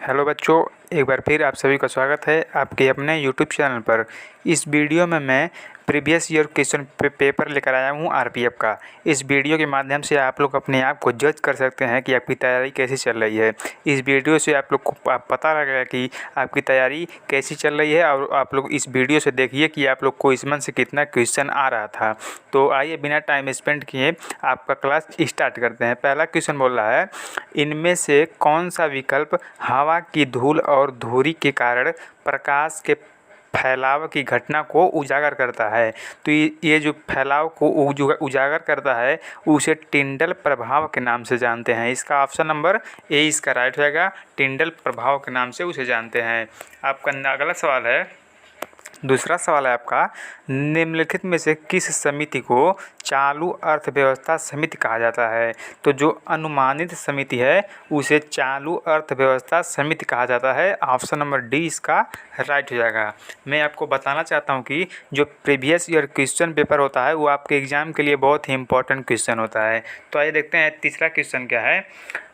Hello बच्चों, एक बार फिर आप सभी का स्वागत है आपके अपने यूट्यूब चैनल पर। इस वीडियो में मैं प्रीवियस ईयर क्वेश्चन पेपर लेकर आया हूँ आरपीएफ का। इस वीडियो के माध्यम से आप लोग अपने आप को जज कर सकते हैं कि आपकी तैयारी कैसी चल रही है। इस वीडियो से आप लोग को पता लगेगा कि आपकी तैयारी कैसी चल रही है और आप लोग इस वीडियो से देखिए कि आप लोग को इसमें से कितना क्वेश्चन आ रहा था। तो आइए बिना टाइम स्पेंड किए आपका क्लास स्टार्ट करते हैं। पहला क्वेश्चन बोल रहा है, इनमें से कौन सा विकल्प हवा की धूल और धुरी के कारण प्रकाश के फैलाव की घटना को उजागर करता है। तो ये जो फैलाव को उजागर करता है उसे टिंडल प्रभाव के नाम से जानते हैं। इसका ऑप्शन नंबर ए इसका राइट होगा। टिंडल प्रभाव के नाम से उसे जानते हैं। आपका अगला सवाल है, दूसरा सवाल है आपका, निम्नलिखित में से किस समिति को चालू अर्थव्यवस्था समिति कहा जाता है। तो जो अनुमानित समिति है उसे चालू अर्थव्यवस्था समिति कहा जाता है। ऑप्शन नंबर डी इसका राइट हो जाएगा। मैं आपको बताना चाहता हूं कि जो प्रीवियस ईयर क्वेश्चन पेपर होता है वो आपके एग्जाम के लिए बहुत ही इंपॉर्टेंट क्वेश्चन होता है। तो आइए देखते हैं तीसरा क्वेश्चन क्या है।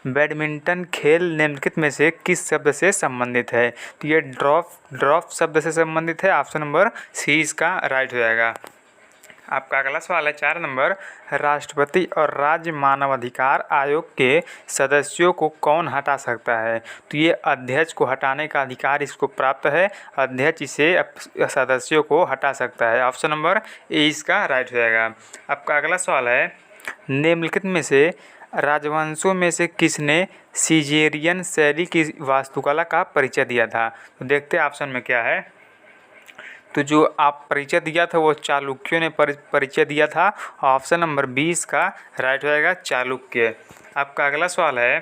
बैडमिंटन खेल निम्नलिखित में से किस शब्द से संबंधित है। तो ये ड्रॉप शब्द से संबंधित है। ऑप्शन नंबर सी इसका राइट हो जाएगा। आपका अगला सवाल है 4 नंबर, राष्ट्रपति और राज्य मानवाधिकार आयोग के सदस्यों को कौन हटा सकता है। तो ये अध्यक्ष को हटाने का अधिकार इसको प्राप्त है। अध्यक्ष इसे सदस्यों को हटा सकता है। ऑप्शन नंबर ए इसका राइट हो जाएगा। आपका अगला सवाल है, निम्नलिखित में से राजवंशों में से किसने सीजेरियन शैली की वास्तुकला का परिचय दिया था। तो देखते हैं ऑप्शन में क्या है। तो जो आप परिचय दिया था वो चालुक्यों ने परिचय दिया था। ऑप्शन नंबर 20 का राइट होएगा चालुक्य। आपका अगला सवाल है,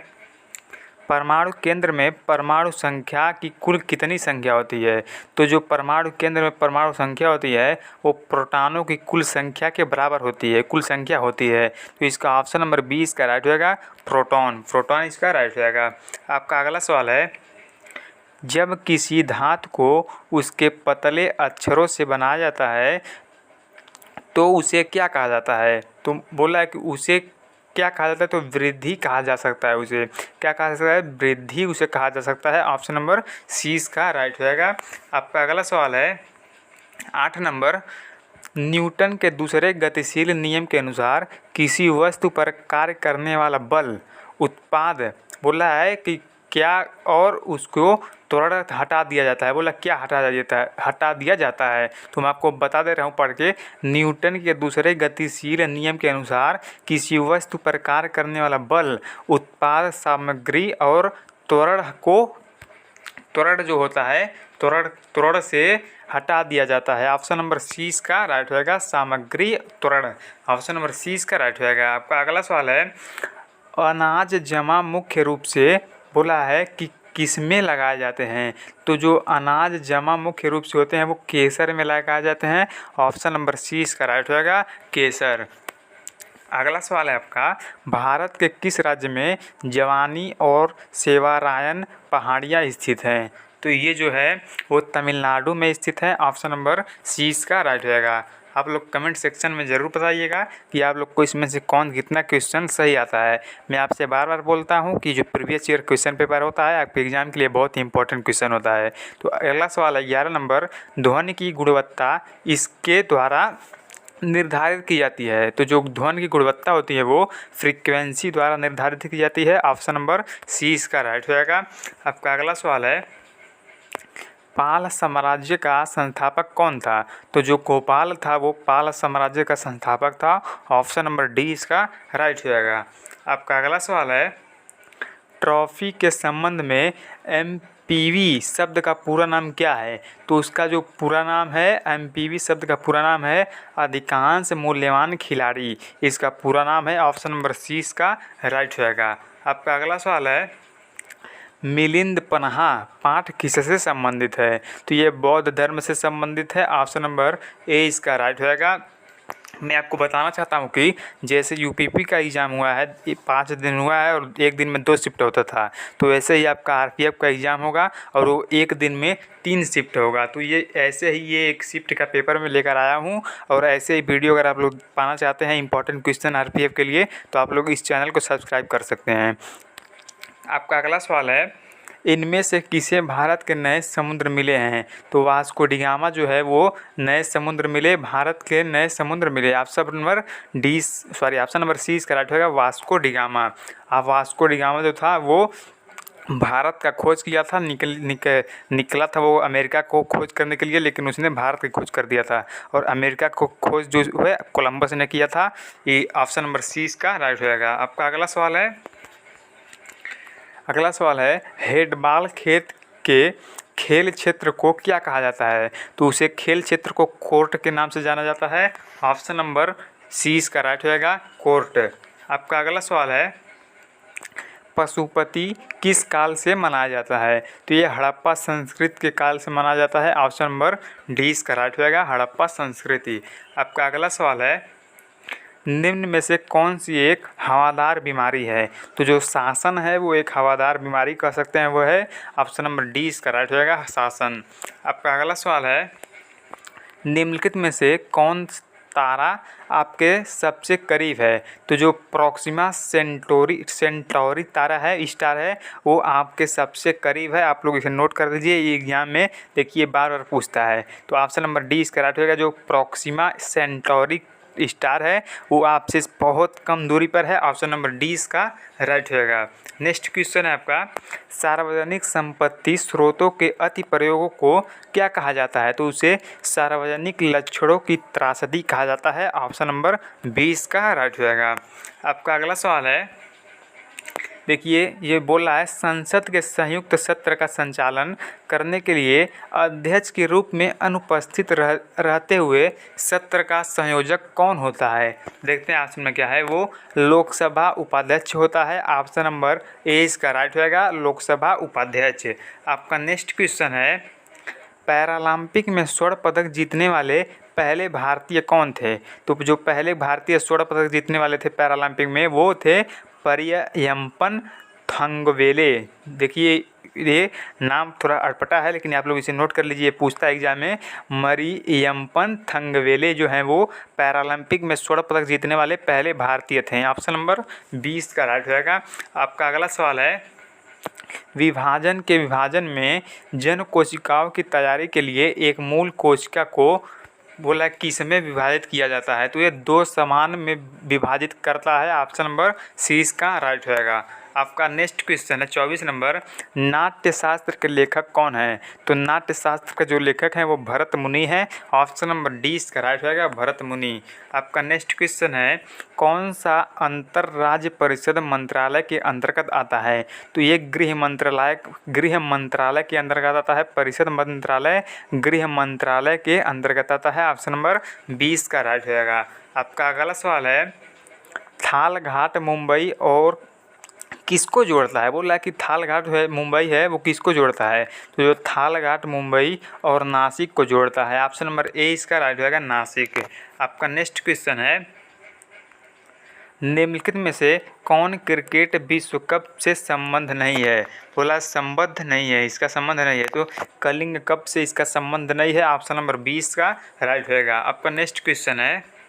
परमाणु केंद्र में परमाणु संख्या की कुल कितनी संख्या होती है। तो जो परमाणु केंद्र में परमाणु संख्या होती है वो प्रोटॉनों की कुल संख्या के बराबर होती है, कुल संख्या होती है। तो इसका ऑप्शन नंबर 20 का राइट होएगा प्रोटॉन इसका राइट होएगा। आपका अगला सवाल है, जब किसी धातु को उसके पतले अक्षरों से बनाया जाता है तो उसे क्या कहा जाता है। तो बोला है कि उसे क्या कहा जाता है। तो वृद्धि कहा जा सकता है। उसे क्या कहा जा सकता है, वृद्धि उसे कहा जा सकता है। ऑप्शन नंबर सी इसका राइट होएगा। आपका अगला सवाल है 8 नंबर, न्यूटन के दूसरे गतिशील नियम के अनुसार किसी वस्तु पर कार्य करने वाला बल उत्पाद बोला है कि क्या और उसको त्वरण हटा दिया जाता है। बोला क्या हटा दिया जाता है। तो मैं आपको बता दे रहा हूँ पढ़ के, न्यूटन के दूसरे गतिशील नियम के अनुसार किसी वस्तु पर कार्य करने वाला बल उत्पाद सामग्री और त्वरण जो होता है त्वरण से हटा दिया जाता है। ऑप्शन नंबर सी इसका राइट होएगा, सामग्री त्वरण। ऑप्शन नंबर सी इसका राइट होएगा। आपका अगला सवाल है, अनाज जमा मुख्य रूप से बोला है कि किसमें लगाए जाते हैं। तो जो अनाज जमा मुख्य रूप से होते हैं वो केसर में लगाए जाते हैं। ऑप्शन नंबर सी इसका राइट होएगा, केसर। अगला सवाल है आपका, भारत के किस राज्य में जवानी और सेवारायन पहाड़ियाँ स्थित हैं। तो ये जो है वो तमिलनाडु में स्थित है। ऑप्शन नंबर सी इसका राइट होएगा। आप लोग कमेंट सेक्शन में ज़रूर बताइएगा कि आप लोग को इसमें से कौन कितना क्वेश्चन सही आता है। मैं आपसे बार बार बोलता हूं कि जो प्रीवियस ईयर क्वेश्चन पेपर होता है आपके एग्जाम के लिए बहुत ही इंपॉर्टेंट क्वेश्चन होता है। तो अगला सवाल है 11 नंबर, ध्वनि की गुणवत्ता इसके द्वारा निर्धारित की जाती है। तो जो ध्वनि की गुणवत्ता होती है वो फ्रीक्वेंसी द्वारा निर्धारित की जाती है। ऑप्शन नंबर सी इसका राइट होएगा। आपका अगला सवाल है, पाल साम्राज्य का संस्थापक कौन था। तो जो गोपाल था वो पाल साम्राज्य का संस्थापक था। ऑप्शन नंबर डी इसका राइट हो जाएगा। आपका अगला सवाल है, ट्रॉफी के संबंध में एमपीवी शब्द का पूरा नाम क्या है। तो उसका जो पूरा नाम है, एमपीवी शब्द का पूरा नाम है अधिकांश मूल्यवान खिलाड़ी। इसका पूरा नाम है। ऑप्शन नंबर सी इसका राइट हो जाएगा। आपका अगला सवाल है, मिलिंद पन्हा पाठ किससे संबंधित है। तो ये बौद्ध धर्म से संबंधित है। ऑप्शन नंबर ए इसका राइट होएगा। मैं आपको बताना चाहता हूँ कि जैसे यूपीपी का एग्ज़ाम हुआ है 5 दिन हुआ है और एक दिन में 2 शिफ्ट होता था, तो वैसे ही आपका आरपीएफ का एग्ज़ाम होगा और वो एक दिन में 3 शिफ्ट होगा। तो ये ऐसे ही ये एक शिफ्ट का पेपर में लेकर आया हूँ। और ऐसे ही वीडियो अगर आप लोग पाना चाहते हैं इंपॉर्टेंट क्वेश्चन आरपीएफ के लिए तो आप लोग इस चैनल को सब्सक्राइब कर सकते हैं। आपका अगला सवाल है, इनमें से किसे भारत के नए समुद्र मिले हैं? तो वास्को डी गामा जो है वो नए समुद्र मिले, भारत के नए समुद्र मिले। ऑप्शन नंबर सी इसका राइट होगा, Vasco D gamma. Vasco D gamma जो था वो भारत का खोज किया था, निकला था वो अमेरिका को खोज करने के लिए, लेकिन उसने भारत की खोज कर दिया था। और अमेरिका को खोज जो है कोलंबस ने किया था। ये ऑप्शन नंबर सी इसका राइट होगा। आपका अगला सवाल है हेडबॉल के खेल क्षेत्र को क्या कहा जाता है? तो उसे खेल क्षेत्र को कोर्ट के नाम से जाना जाता है। ऑप्शन नंबर सी इसका राइट होगा, कोर्ट। आपका अगला सवाल है पशुपति किस काल से मनाया जाता है? तो ये हड़प्पा संस्कृति के काल से मनाया जाता है। ऑप्शन नंबर डी इसका राइट होगा, हड़प्पा संस्कृति। आपका अगला सवाल है निम्न में से कौन सी एक हवादार बीमारी है? तो जो शासन है वो एक हवादार बीमारी कह सकते हैं, वो है ऑप्शन नंबर डी इसका राइट होगा, शासन। आपका अगला सवाल है निम्नलिखित में से कौन तारा आपके सबसे करीब है? तो जो प्रोक्सिमा सेंटोरी तारा है, स्टार है, वो आपके सबसे करीब है। आप लोग इसे नोट कर दीजिए, ये एग्जाम में देखिए बार बार पूछता है। तो ऑप्शन नंबर डी इसका राइट होगा, जो प्रोक्सिमा सेंटोरी स्टार है वो आपसे बहुत कम दूरी पर है। ऑप्शन नंबर डी इसका राइट होगा। नेक्स्ट क्वेश्चन है आपका सार्वजनिक संपत्ति स्रोतों के अति प्रयोगों को क्या कहा जाता है? तो उसे सार्वजनिक लक्षणों की त्रासदी कहा जाता है। ऑप्शन नंबर 20 का राइट होगा। आपका अगला सवाल है देखिए, ये बोला है संसद के संयुक्त सत्र का संचालन करने के लिए अध्यक्ष के रूप में अनुपस्थित रहते हुए सत्र का संयोजक कौन होता है? देखते हैं ऑप्शन में क्या है, वो लोकसभा उपाध्यक्ष होता है। ऑप्शन नंबर ए इसका राइट होगा, लोकसभा उपाध्यक्ष। आपका नेक्स्ट क्वेश्चन है पैरालंपिक में स्वर्ण पदक जीतने वाले पहले भारतीय कौन थे? तो जो पहले भारतीय स्वर्ण पदक जीतने वाले थे पैरालंपिक में वो थे परियम्पन थंगवेले। देखिए ये नाम थोड़ा अटपटा है, लेकिन आप लोग इसे नोट कर लीजिए, पूछता है एग्जाम में। मरियम्पन थंगवेले जो हैं वो पैरालंपिक में स्वर्ण पदक जीतने वाले पहले भारतीय थे। ऑप्शन नंबर 20 का राइट होगा। आपका अगला सवाल है विभाजन में जन कोशिकाओं की तैयारी के लिए एक मूल कोशिका को बोला किस में विभाजित किया जाता है? तो ये 2 समान में विभाजित करता है। ऑप्शन नंबर सी इसका राइट होगा। आपका नेक्स्ट क्वेश्चन है 24 नंबर नाट्य शास्त्र के लेखक कौन है? तो नाट्य शास्त्र का जो लेखक है वो भरत मुनि है। ऑप्शन नंबर डी इसका राइट होगा, भरत मुनि। आपका नेक्स्ट क्वेश्चन है कौन सा अंतरराज्य परिषद मंत्रालय के अंतर्गत आता है? तो ये गृह मंत्रालय के अंतर्गत आता है। परिषद मंत्रालय गृह मंत्रालय के अंतर्गत आता है। ऑप्शन नंबर 20 का राइट होगा। आपका अगला सवाल है थाल घाट मुंबई और किसको जोड़ता है? बोला कि थाल घाट है मुंबई है वो किसको जोड़ता है? तो जो थाल घाट मुंबई और नासिक को जोड़ता है। ऑप्शन नंबर ए इसका राइट होगा, नासिक। आपका नेक्स्ट क्वेश्चन है निम्नलिखित में से कौन क्रिकेट विश्व कप से संबंध नहीं है? बोला संबद्ध नहीं है, इसका संबंध नहीं है। तो कलिंग कप से इसका संबंध नहीं है। ऑप्शन नंबर 20 का राइट होगा। आपका नेक्स्ट क्वेश्चन है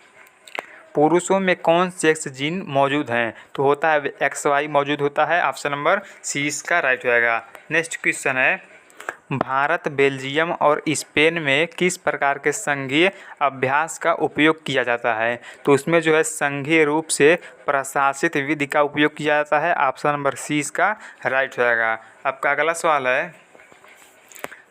पुरुषों में कौन सेक्स जीन मौजूद हैं? तो होता है XY मौजूद होता है। ऑप्शन नंबर सी इसका राइट होगा। नेक्स्ट क्वेश्चन है भारत बेल्जियम और स्पेन में किस प्रकार के संघीय अभ्यास का उपयोग किया जाता है? तो उसमें जो है संघीय रूप से प्रशासित विधि का उपयोग किया जाता है। ऑप्शन नंबर सी इसका राइट होगा। आपका अगला सवाल है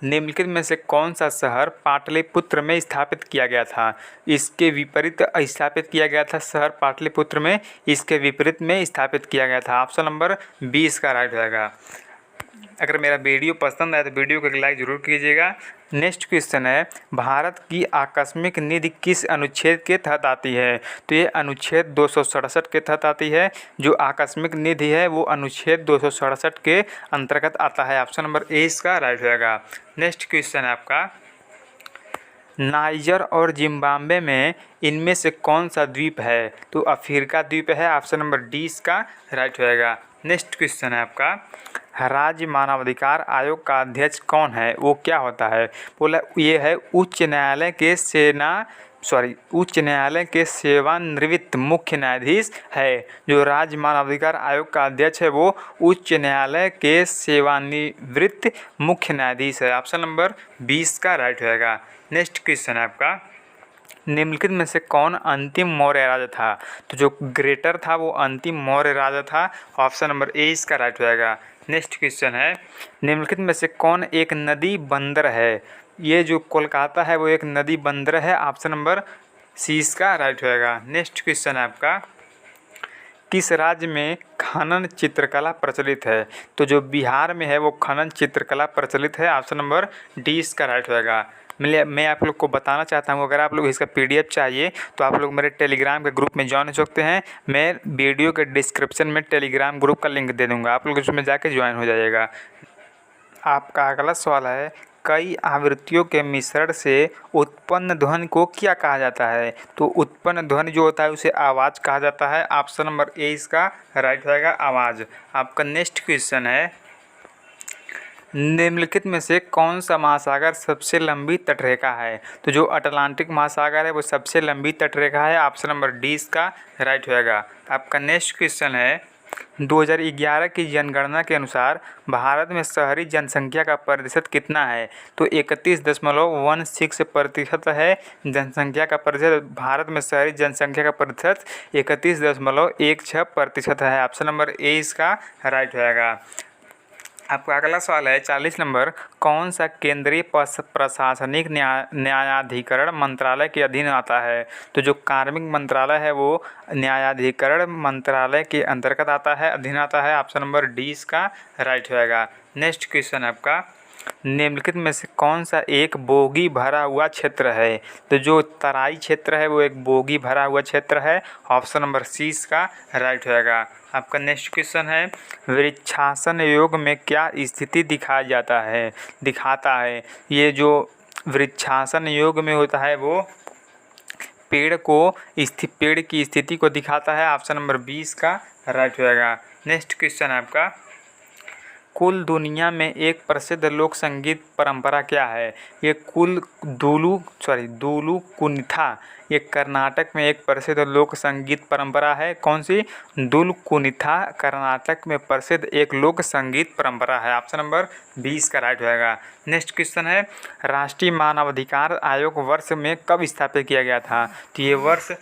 निम्नलिखित में से कौन सा शहर पाटलिपुत्र में स्थापित किया गया था? इसके विपरीत स्थापित किया गया था शहर पाटलिपुत्र में, इसके विपरीत में स्थापित किया गया था। ऑप्शन नंबर 20 का राइट होगा। अगर मेरा वीडियो पसंद आए तो वीडियो को एक लाइक ज़रूर कीजिएगा। नेक्स्ट क्वेश्चन है भारत की आकस्मिक निधि किस अनुच्छेद के तहत आती है? तो ये अनुच्छेद 267 के तहत आती है। जो आकस्मिक निधि है वो अनुच्छेद 267 के अंतर्गत आता है। ऑप्शन नंबर ए इसका राइट होगा। नेक्स्ट क्वेश्चन है आपका नाइजर और जिम्बाब्वे में इनमें से कौन सा द्वीप है? तो अफ्रीका द्वीप है। ऑप्शन नंबर डी इसका राइट होगा। नेक्स्ट क्वेश्चन है आपका राज्य मानवाधिकार आयोग का अध्यक्ष कौन है, वो क्या होता है? बोला ये है उच्च न्यायालय के सेवानिवृत्त मुख्य न्यायाधीश है। जो राज्य मानवाधिकार आयोग का अध्यक्ष है वो उच्च न्यायालय के सेवानिवृत्त मुख्य न्यायाधीश है। ऑप्शन नंबर 20 का राइट होगा। नेक्स्ट क्वेश्चन है आपका, निम्नलिखित में से कौन अंतिम मौर्य राजा था? तो जो ग्रेटर था वो अंतिम मौर्य राजा था। ऑप्शन नंबर ए इसका राइट होगा। नेक्स्ट क्वेश्चन है, निम्नलिखित में से कौन एक नदी बंदर है? ये जो कोलकाता है वो एक नदी बंदर है। ऑप्शन नंबर सी इसका राइट होगा। नेक्स्ट क्वेश्चन है आपका, किस राज्य में खनन चित्रकला प्रचलित है? तो जो बिहार में है वो खनन चित्रकला प्रचलित है। ऑप्शन नंबर डी इसका राइट होगा। मैं आप लोग को बताना चाहता हूँ, अगर आप लोग इसका PDF चाहिए तो आप लोग मेरे टेलीग्राम के ग्रुप में ज्वाइन हो सकते हैं। मैं वीडियो के डिस्क्रिप्शन में टेलीग्राम ग्रुप का लिंक दे दूँगा, आप लोग उसमें जाके ज्वाइन हो जाइएगा। आपका अगला सवाल है, कई आवृत्तियों के मिश्रण से उत्पन्न ध्वनि को क्या कहा जाता है? तो उत्पन्न ध्वनि जो होता है उसे आवाज़ कहा जाता है। ऑप्शन नंबर ए इसका राइट होगा, आवाज़। आपका नेक्स्ट क्वेश्चन है, निम्नलिखित में से कौन सा महासागर सबसे लंबी तटरेखा है? तो जो अटलांटिक महासागर है वो सबसे लंबी तटरेखा है। ऑप्शन नंबर डी इसका राइट होगा। आपका नेक्स्ट क्वेश्चन है, 2011 की जनगणना के अनुसार भारत में शहरी जनसंख्या का प्रतिशत कितना है? तो 31.16% है जनसंख्या का प्रतिशत। भारत में शहरी जनसंख्या का प्रतिशत 31.16% है। ऑप्शन नंबर ए इसका राइट होगा। आपका अगला सवाल है 40 नंबर, कौन सा केंद्रीय प्रशासनिक न्यायाधिकरण मंत्रालय के अधीन आता है? तो जो कार्मिक मंत्रालय है वो न्यायाधिकरण मंत्रालय के अंतर्गत आता है, अधीन आता है। ऑप्शन नंबर डी इसका राइट होगा। नेक्स्ट क्वेश्चन आपका, निम्नलिखित में से कौन सा एक बोगी भरा हुआ क्षेत्र है? तो जो तराई क्षेत्र है वो एक बोगी भरा हुआ क्षेत्र है। ऑप्शन नंबर सी इसका राइट होगा। आपका नेक्स्ट क्वेश्चन है, वृक्षासन योग में क्या स्थिति दिखाता है? ये जो वृक्षासन योग में होता है वो पेड़ की स्थिति को दिखाता है। ऑप्शन नंबर 20 का राइट होगा। नेक्स्ट क्वेश्चन आपका, कुल दुनिया में एक प्रसिद्ध लोक संगीत परंपरा क्या है? ये दुलु कुनिथा, ये कर्नाटक में एक प्रसिद्ध लोक संगीत परंपरा है। कौन सी? दुलु कुनिथा कर्नाटक में प्रसिद्ध एक लोक संगीत परंपरा है। ऑप्शन नंबर 20 का राइट होगा। नेक्स्ट क्वेश्चन है, राष्ट्रीय मानवाधिकार आयोग वर्ष में कब स्थापित किया गया था? तो ये वर्ष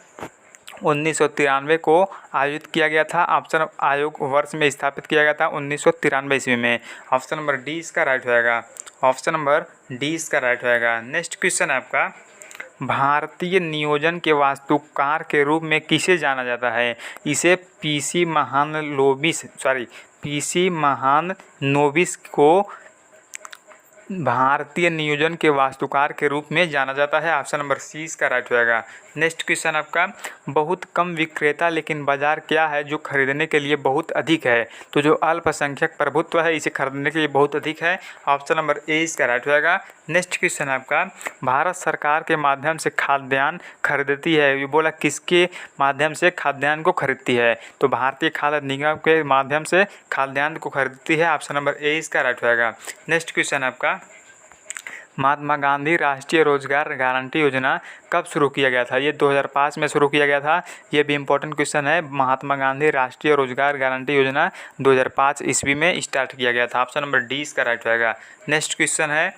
1993 को आयोजित किया गया था। ऑप्शन आयोग वर्ष में स्थापित किया गया था 1993 ईस्वी में। ऑप्शन नंबर डी इसका राइट होगा। ऑप्शन नंबर डी इसका राइट होगा। नेक्स्ट क्वेश्चन है आपका, भारतीय नियोजन के वास्तुकार के रूप में किसे जाना जाता है? इसे पीसी महालनोबिस को भारतीय नियोजन के वास्तुकार के रूप में जाना जाता है। ऑप्शन नंबर सी इसका राइट होगा। नेक्स्ट क्वेश्चन आपका, बहुत कम विक्रेता लेकिन बाजार क्या है जो खरीदने के लिए बहुत अधिक है? तो जो अल्पसंख्यक प्रभुत्व है इसे खरीदने के लिए बहुत अधिक है। ऑप्शन नंबर ए इसका राइट होगा। नेक्स्ट क्वेश्चन आपका, भारत सरकार के माध्यम से खाद्यान्न खरीदती है, ये बोला किसके माध्यम से खाद्यान्न को खरीदती है? तो भारतीय खाद्य निगम के माध्यम से खाद्यान्न को खरीदती है। ऑप्शन नंबर ए इसका राइट होगा। नेक्स्ट क्वेश्चन आपका, महात्मा गांधी राष्ट्रीय रोजगार गारंटी योजना कब शुरू किया गया था? ये 2005 में शुरू किया गया था। ये भी इम्पोर्टेंट क्वेश्चन है। महात्मा गांधी राष्ट्रीय रोजगार गारंटी योजना 2005 ईस्वी में स्टार्ट किया गया था। ऑप्शन नंबर डी इसका राइट होगा। नेक्स्ट क्वेश्चन है,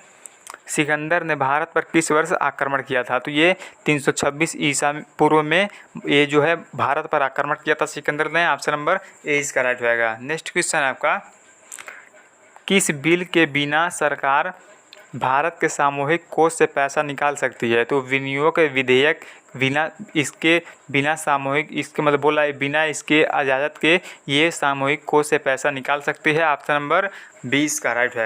सिकंदर ने भारत पर किस वर्ष आक्रमण किया था? तो ये 326 ईसा पूर्व में ये जो है भारत पर आक्रमण किया था सिकंदर ने। ऑप्शन नंबर ए इसका राइट होगा। नेक्स्ट क्वेश्चन है आपका, किस बिल के बिना सरकार भारत के सामूहिक कोष से पैसा निकाल सकती है? तो विनियोग विधेयक बिना सामूहिक, इसके मतलब बोला है बिना इसके इजाज़त के ये सामूहिक कोष से पैसा निकाल सकती है। ऑप्शन नंबर 20 का राइट है।